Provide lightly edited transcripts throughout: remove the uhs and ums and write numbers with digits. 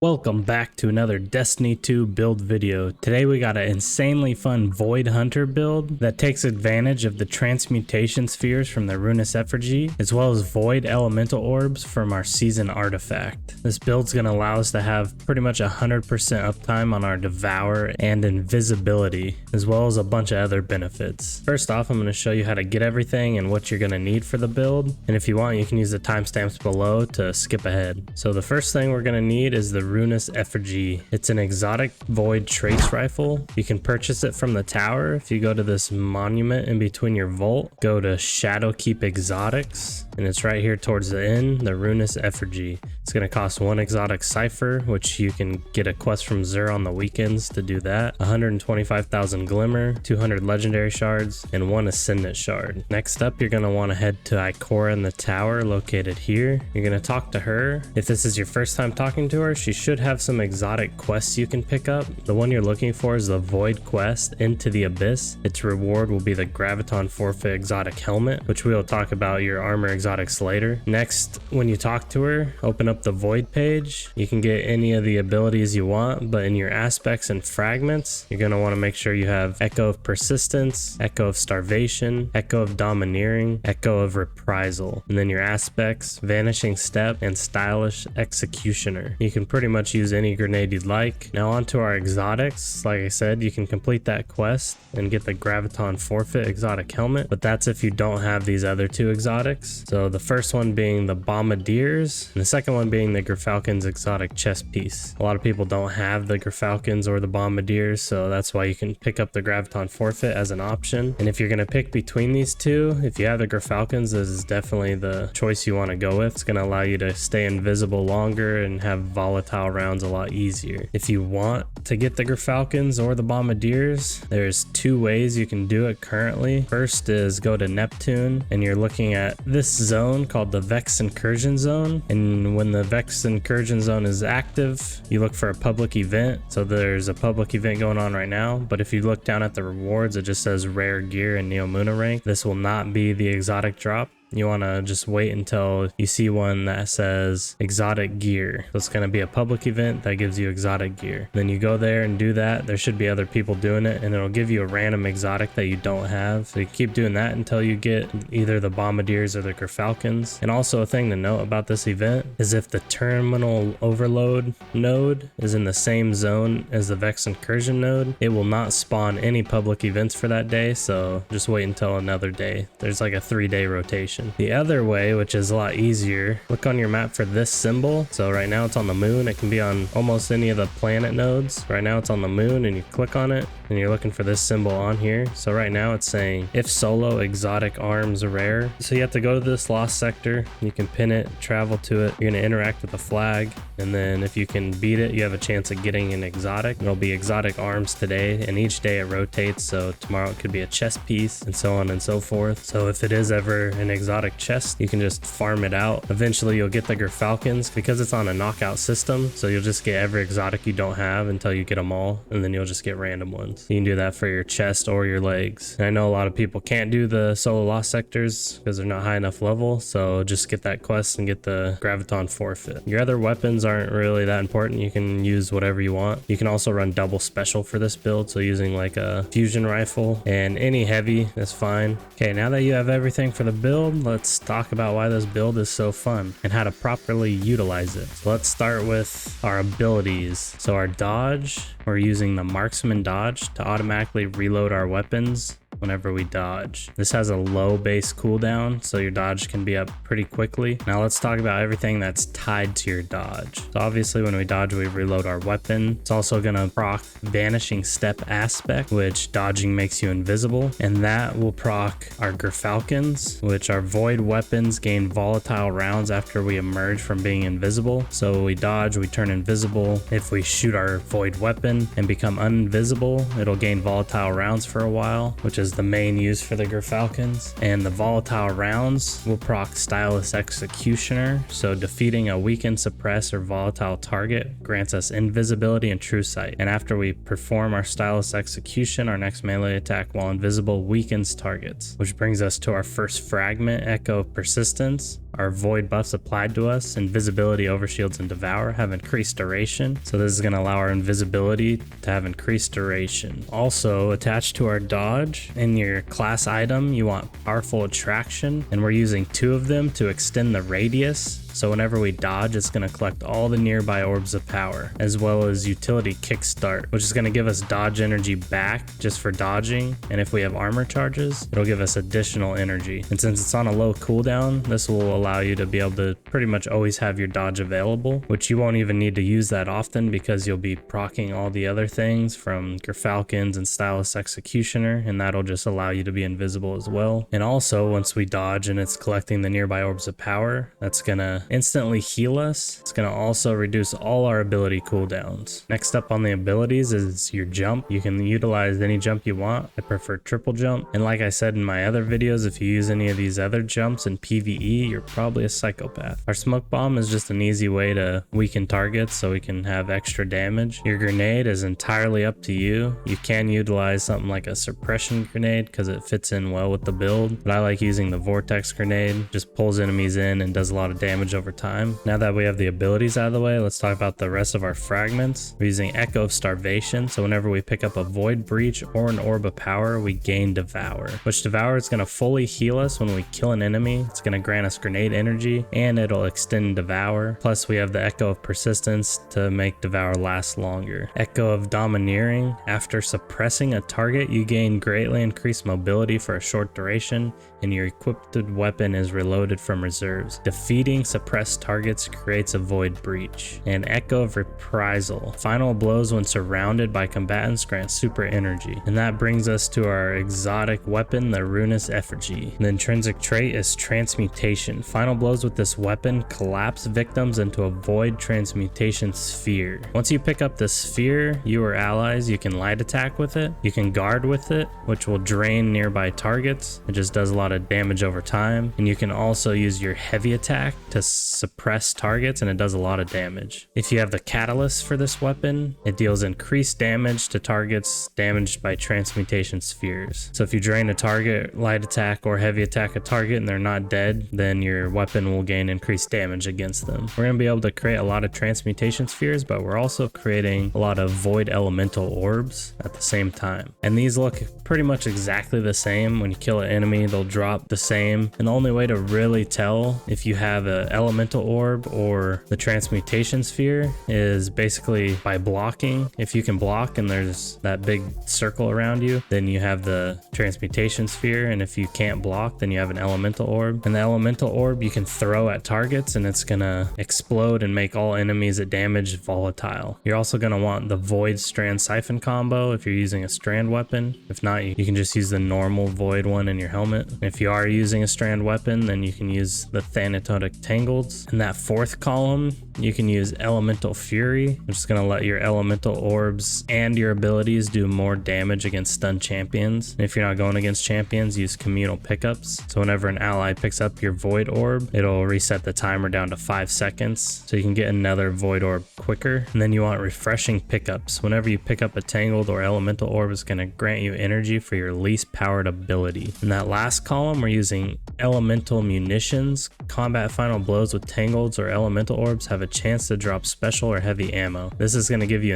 Welcome back to another Destiny 2 build video. Today we got an insanely fun Void Hunter build that takes advantage of the transmutation spheres from the Ruinous Effigy, as well as Void Elemental Orbs from our Season Artifact. This build's going to allow us to have pretty much 100% uptime on our Devour and Invisibility, as well as a bunch of other benefits. First off, I'm going to show you how to get everything and what you're going to need for the build, and if you want you can use the timestamps below to skip ahead. So the first thing we're going to need is the Ruinous Effigy. It's an exotic void trace rifle. You can purchase it from the tower. If you go to this monument in between your vault, go to Shadowkeep Exotics, and it's right here towards the end, the Ruinous Effigy. It's going to cost 1 exotic cipher, which you can get a quest from Xur on the weekends to do that, 125,000 glimmer, 200 legendary shards, and 1 ascendant shard. Next up, you're going to want to head to Ikora in the tower located here. You're going to talk to her. If this is your first time talking to her, she should have some exotic quests you can pick up. The one you're looking for is the Void quest, Into the Abyss. Its reward will be the Graviton Forfeit exotic helmet, which we'll talk about your armor exotics later. Next, when you talk to her, open up the Void page. You can get any of the abilities you want, but in your aspects and fragments, you're going to want to make sure you have Echo of Persistence, Echo of Starvation, Echo of Domineering, Echo of Reprisal, and then your aspects, Vanishing Step, and Stylish Executioner. You can pretty much use any grenade you'd like. Now onto our exotics. Like I said, you can complete that quest and get the Graviton Forfeit exotic helmet, but that's if you don't have these other 2 exotics. So the first one being the Bombardiers, and the second one being the Gerfalcon's exotic chest piece. A lot of people don't have the Gerfalcons or the Bombardiers, so that's why you can pick up the Graviton Forfeit as an option. And if you're going to pick between these 2, if you have the Gerfalcons, this is definitely the choice you want to go with. It's going to allow you to stay invisible longer and have volatile rounds a lot easier. If you want to get the Gerfalcons or the Bombardiers, there's 2 ways you can do it currently. First is go to Neptune, and you're looking at this zone called the Vex Incursion Zone, and when the Vex Incursion Zone is active, you look for a public event. So there's a public event going on right now, but if you look down at the rewards, it just says rare gear and Neomuna rank. This will not be the exotic drop. You want to just wait until you see one that says exotic gear. So it's going to be a public event that gives you exotic gear. Then you go there and do that. There should be other people doing it, and it'll give you a random exotic that you don't have. So you keep doing that until you get either the Bombardiers or the Gerfalcons. And also a thing to note about this event is if the Terminal Overload node is in the same zone as the Vex Incursion node, it will not spawn any public events for that day. So just wait until another day. There's like a 3-day rotation. The other way, which is a lot easier, look on your map for this symbol. So right now it's on the moon. It can be on almost any of the planet nodes. Right now it's on the moon, and you click on it and you're looking for this symbol on here. So right now it's saying if solo exotic arms rare. So you have to go to this lost sector. You can pin it, travel to it. You're going to interact with the flag, and then if you can beat it, you have a chance of getting an exotic. It'll be exotic arms today, and each day it rotates. So tomorrow it could be a chest piece, and so on and so forth. So if it is ever an exotic chest, you can just farm it out. Eventually you'll get the Gerfalcons because it's on a knockout system, so you'll just get every exotic you don't have until you get them all, and then you'll just get random ones. You can do that for your chest or your legs. And I know a lot of people can't do the solo lost sectors because they're not high enough level, so just get that quest and get the Graviton Forfeit. Your other weapons aren't really that important. You can use whatever you want. You can also run double special for this build, so using like a fusion rifle and any heavy is fine. Okay, now that you have everything for the build, let's talk about why this build is so fun and how to properly utilize it. So let's start with our abilities. So our dodge, we're using the marksman dodge to automatically reload our weapons whenever we dodge. This has a low base cooldown, so your dodge can be up pretty quickly. Now let's talk about everything that's tied to your dodge. So obviously when we dodge, we reload our weapon. It's also gonna proc Vanishing Step aspect, which dodging makes you invisible, and that will proc our Gerfalcons, which are void weapons, gain volatile rounds after we emerge from being invisible. So we dodge, we turn invisible. If we shoot our void weapon and become invisible, it'll gain volatile rounds for a while, which is the main use for the Gerfalcons. And the volatile rounds will proc Stylus Executioner, so defeating a weakened, suppress, or volatile target grants us invisibility and true sight. And after we perform our Stylus Execution, our next melee attack while invisible weakens targets, which brings us to our first fragment, Echo of Persistence. our void buffs applied to us, invisibility, overshields, and devour, have increased duration. So this is going to allow our invisibility to have increased duration. Also, attached to our dodge, in your class item, you want powerful attraction, and we're using 2 of them to extend the radius. So whenever we dodge, it's going to collect all the nearby orbs of power, as well as utility kickstart, which is going to give us dodge energy back just for dodging. And if we have armor charges, it'll give us additional energy. And since it's on a low cooldown, this will allow you to be able to pretty much always have your dodge available, which you won't even need to use that often because you'll be proccing all the other things from Falcons and Stylus Executioner, and that'll just allow you to be invisible as well. And also, once we dodge and it's collecting the nearby orbs of power, that's going to instantly heal us. It's going to also reduce all our ability cooldowns. Next up on the abilities is your jump. You can utilize any jump you want. I prefer triple jump. And like I said in my other videos, if you use any of these other jumps in PvE, you're probably a psychopath. Our smoke bomb is just an easy way to weaken targets so we can have extra damage. Your grenade is entirely up to you. You can utilize something like a suppression grenade because it fits in well with the build, but I like using the vortex grenade. Just pulls enemies in and does a lot of damage over time. Now that we have the abilities out of the way, let's talk about the rest of our fragments. We're using Echo of Starvation, so whenever we pick up a Void Breach or an Orb of Power, we gain Devour, which Devour is going to fully heal us when we kill an enemy. It's going to grant us grenade energy, and it'll extend Devour. Plus we have the Echo of Persistence to make Devour last longer. Echo of Domineering, after suppressing a target, you gain greatly increased mobility for a short duration, and your equipped weapon is reloaded from reserves. Defeating suppressed targets creates a Void Breach. And Echo of Reprisal. Final blows when surrounded by combatants grant super energy. And that brings us to our exotic weapon, the Ruinous Effigy. The intrinsic trait is Transmutation. Final blows with this weapon collapse victims into a void transmutation sphere. Once you pick up the sphere, you or allies, you can light attack with it. You can guard with it, which will drain nearby targets. It just does a lot of damage over time. And you can also use your heavy attack to suppress targets, and it does a lot of damage. If you have the catalyst for this weapon, it deals increased damage to targets damaged by transmutation spheres. So if you drain a target, light attack, or heavy attack a target and they're not dead, then your weapon will gain increased damage against them. We're going to be able to create a lot of transmutation spheres, but we're also creating a lot of void elemental orbs at the same time. And these look pretty much exactly the same. When you kill an enemy, they'll drop the same. And the only way to really tell if you have an elemental orb or the transmutation sphere is basically by blocking. If you can block and there's that big circle around you, then you have the transmutation sphere. And if you can't block, then you have an elemental orb. And the elemental orb you can throw at targets and it's gonna explode and make all enemies it damage volatile. You're also gonna want the Void Strand Siphon combo if you're using a strand weapon. If not, you can just use the normal void one in your helmet. And if you are using a strand weapon, then you can use the Thanatic Tangled. In that fourth column, you can use Elemental Fury, which is going to let your elemental orbs and your abilities do more damage against stunned champions. And if you're not going against champions, use communal pickups. So whenever an ally picks up your void orb, it'll reset the timer down to 5 seconds, so you can get another void orb quicker. And then you want refreshing pickups. Whenever you pick up a tangled or elemental orb, it's going to grant you energy for your least powered ability. In that last column, we're using elemental munitions. Combat final blows with tangles or elemental orbs have a chance to drop special or heavy ammo. This is going to give you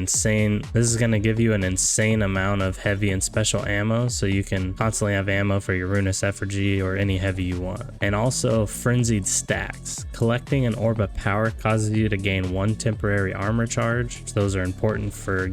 an insane amount of heavy and special ammo, so you can constantly have ammo for your Ruinous Effigy or any heavy you want. And also frenzied stacks. Collecting an orb of power causes you to gain 1 temporary armor charge. Those are important for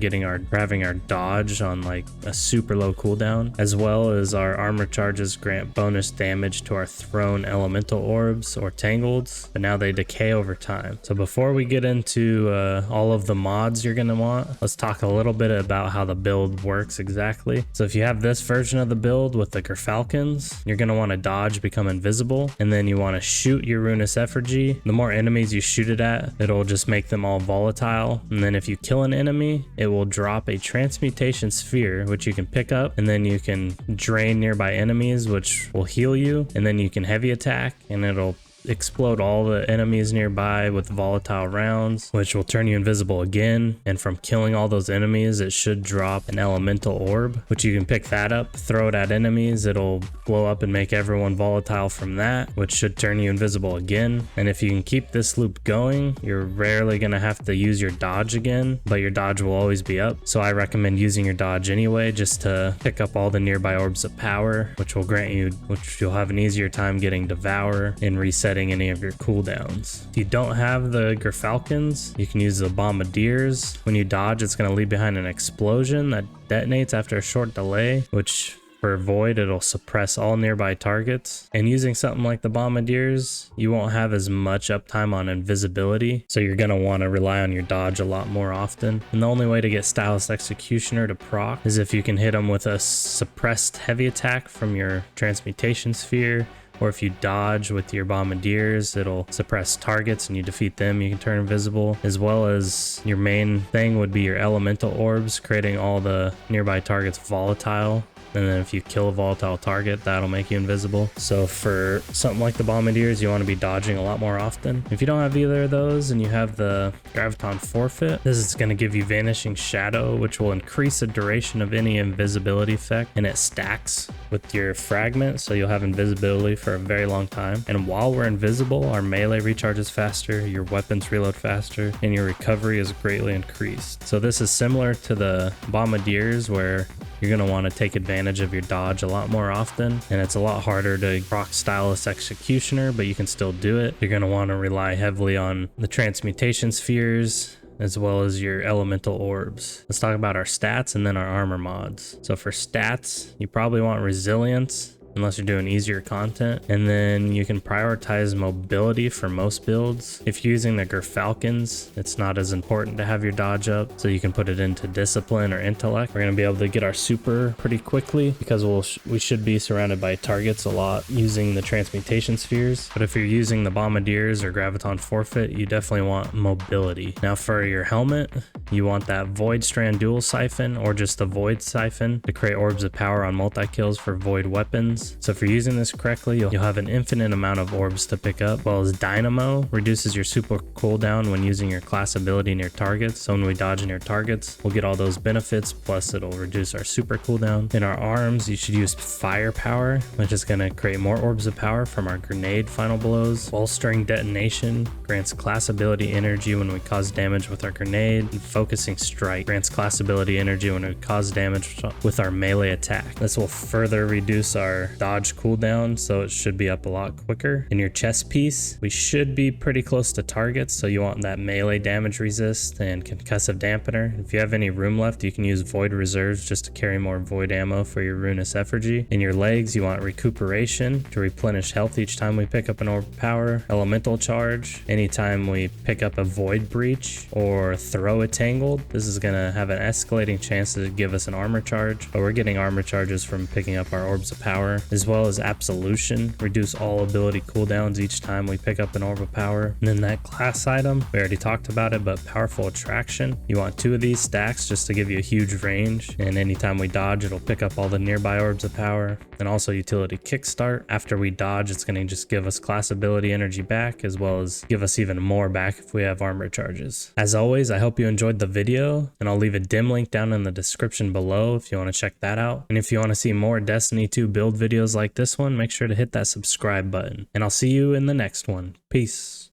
having our dodge on like a super low cooldown, as well as our armor charges grant bonus damage to our thrown elemental orbs or tangleds, but now they decay over time. So before we get into all of the mods you're going to want, let's talk a little bit about how the build works exactly. So if you have this version of the build with the Falcons, you're going to want to dodge, become invisible, and then you want to shoot your Ruinous Effigy. The more enemies you shoot it at, it'll just make them all volatile. And then if you kill an enemy, it will drop a transmutation sphere, which you can pick up, and then you can drain nearby enemies, which will heal you, and then you can heavy attack and it'll explode all the enemies nearby with volatile rounds, which will turn you invisible again. And from killing all those enemies, it should drop an elemental orb, which you can pick that up, throw it at enemies. It'll blow up and make everyone volatile from that, which should turn you invisible again. And if you can keep this loop going, you're rarely going to have to use your dodge again, but your dodge will always be up. So I recommend using your dodge anyway, just to pick up all the nearby orbs of power, which you'll have an easier time getting Devour and resetting any of your cooldowns. If you don't have the Gerfalcons, you can use the Bombardiers. When you dodge, it's going to leave behind an explosion that detonates after a short delay, which for Void, it'll suppress all nearby targets. And using something like the Bombardiers, you won't have as much uptime on invisibility, so you're going to want to rely on your dodge a lot more often. And the only way to get Stylus Executioner to proc is if you can hit them with a suppressed heavy attack from your Transmutation Sphere, or if you dodge with your Bombardiers, it'll suppress targets and you defeat them, you can turn invisible. As well as your main thing would be your Elemental Orbs, creating all the nearby targets volatile. And then if you kill a volatile target, that'll make you invisible. So for something like the Bombardiers, you want to be dodging a lot more often. If you don't have either of those and you have the Graviton Forfeit, this is going to give you Vanishing Shadow, which will increase the duration of any invisibility effect, and it stacks with your fragment, so you'll have invisibility for a very long time. And while we're invisible, our melee recharges faster, your weapons reload faster, and your recovery is greatly increased. So this is similar to the Bombardiers, where you're going to want to take advantage of your dodge a lot more often, and it's a lot harder to proc Stylus Executioner, but you can still do it. You're going to want to rely heavily on the Transmutation Spheres, as well as your Elemental Orbs. Let's talk about our stats and then our armor mods. So for stats, you probably want Resilience, unless you're doing easier content. And then you can prioritize mobility for most builds. If you're using the Gerfalcons, it's not as important to have your dodge up, so you can put it into discipline or intellect. We're going to be able to get our super pretty quickly because we should be surrounded by targets a lot using the Transmutation Spheres. But if you're using the Bombardiers or Graviton Forfeit, you definitely want mobility. Now for your helmet, you want that Void Strand Dual Siphon or just the Void Siphon to create orbs of power on multi-kills for Void weapons. So if you're using this correctly, you'll have an infinite amount of orbs to pick up, while as Dynamo reduces your super cooldown when using your class ability near targets. So when we dodge near targets, we'll get all those benefits, plus it'll reduce our super cooldown. In our arms, you should use Firepower, which is going to create more orbs of power from our grenade final blows. Bolstering Detonation grants class ability energy when we cause damage with our grenade, and Focusing Strike grants class ability energy when we cause damage with our melee attack. This will further reduce our dodge cooldown, so it should be up a lot quicker. In your chest piece, we should be pretty close to targets, so you want that melee damage resist and concussive dampener. If you have any room left, you can use Void Reserves just to carry more Void ammo for your Ruinous Effigy. In your legs, you want Recuperation to replenish health each time we pick up an Orb of Power. Elemental Charge, anytime we pick up a Void Breach or throw a Tangled. This is going to have an escalating chance to give us an armor charge, but we're getting armor charges from picking up our Orbs of Power. As well as Absolution, reduce all ability cooldowns each time we pick up an Orb of Power. And then that class item, we already talked about it, but Powerful Attraction. You want 2 of these stacks just to give you a huge range, and anytime we dodge, it'll pick up all the nearby Orbs of Power. And also Utility Kickstart. After we dodge, it's going to just give us class ability energy back, as well as give us even more back if we have armor charges. As always, I hope you enjoyed the video, and I'll leave a dim link down in the description below if you want to check that out. And if you want to see more Destiny 2 build videos like this one, make sure to hit that subscribe button, and I'll see you in the next one. Peace.